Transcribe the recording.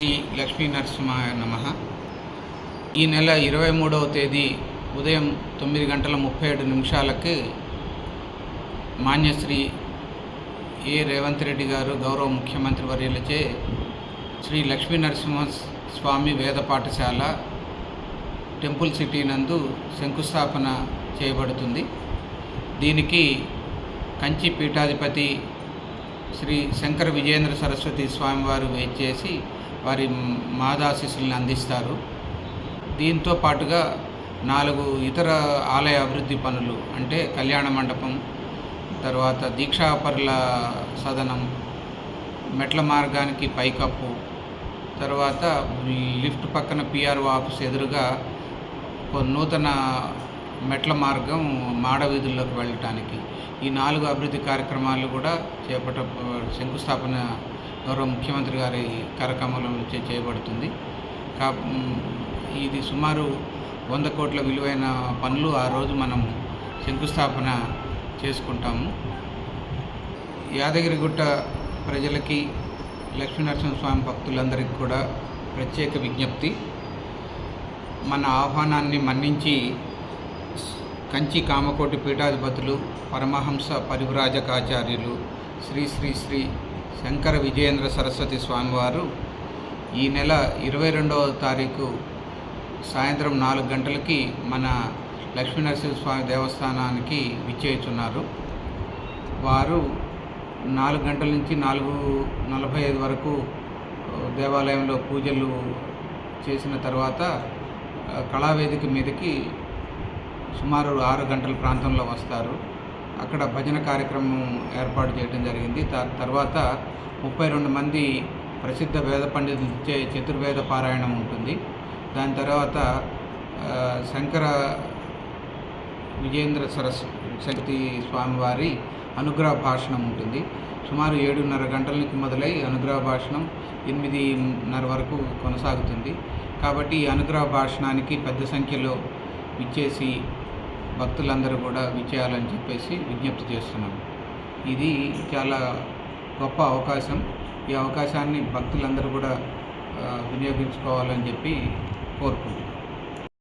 శ్రీ లక్ష్మీ నరసింహాయ నమః. ఈ నెల 23వ తేదీ ఉదయం 9:37 మాన్యశ్రీ రేవంత్ రెడ్డి గారు గౌరవ ముఖ్యమంత్రి వర్యులచే శ్రీ లక్ష్మీ నరసింహ స్వామి వేద పాఠశాల టెంపుల్ సిటీ నందు శంకుస్థాపన చేయబడుతుంది. దీనికి కంచి పీఠాధిపతి శ్రీ శంకర విజయేంద్ర సరస్వతి స్వామివారు వేచేసి వారి మాదాశీస్సులను అందిస్తారు. దీంతో పాటుగా 4 ఇతర ఆలయ అభివృద్ధి పనులు అంటే కళ్యాణ మండపం, తర్వాత దీక్షాపరుల సదనం, మెట్ల మార్గానికి పైకప్పు, తర్వాత లిఫ్ట్ పక్కన పిఆర్ఓ ఆఫీస్ ఎదురుగా నూతన మెట్ల మార్గం మాడ వీధుల్లోకి వెళ్ళటానికి ఈ 4 అభివృద్ధి కార్యక్రమాలు కూడా శంకుస్థాపన గౌరవ ముఖ్యమంత్రి గారి కార్యక్రమంలో చేయబడుతుంది. ఇది సుమారు 100 కోట్ల విలువైన పనులు ఆ రోజు మనం శంకుస్థాపన చేసుకుంటాము. యాదగిరిగుట్ట ప్రజలకి, లక్ష్మీనరసింహస్వామి భక్తులందరికీ కూడా ప్రత్యేక విజ్ఞప్తి. మన ఆహ్వానాన్ని మన్నించి కంచి కామకోటి పీఠాధిపతులు, పరమహంస పరివ్రాజకాచార్యులు శ్రీ శ్రీ శ్రీ శంకర విజయేంద్ర సరస్వతి స్వామివారు ఈ నెల 22వ తారీఖు సాయంత్రం 4 గంటలకి మన లక్ష్మీనరసింహస్వామి దేవస్థానానికి విచ్చేయుచున్నారు. వారు 4 గంటల నుంచి 4:45 వరకు దేవాలయంలో పూజలు చేసిన తర్వాత కళావేదిక మీదకి సుమారు 6 గంటల ప్రాంతంలో వస్తారు. అక్కడ భజన కార్యక్రమం ఏర్పాటు చేయడం జరిగింది. తర్వాత 32 మంది ప్రసిద్ధ వేద పండితులచే చతుర్వేద పారాయణం ఉంటుంది. దాని తర్వాత శంకర విజయేంద్ర సరస్వతి స్వామివారి అనుగ్రహ భాషణం ఉంటుంది. సుమారు 7:30 గంటలకి మొదలై అనుగ్రహ భాషణం 8:30 వరకు కొనసాగుతుంది. కాబట్టి ఈ అనుగ్రహ భాషణానికి పెద్ద సంఖ్యలో విచ్చేసి భక్తులందరూ కూడా విచ్చేయాలని చెప్పేసి విజ్ఞప్తి చేస్తున్నాం. ఇది చాలా గొప్ప అవకాశం. ఈ అవకాశాన్ని భక్తులందరూ కూడా వినియోగించుకోవాలని చెప్పి కోరుకుంటున్నాం.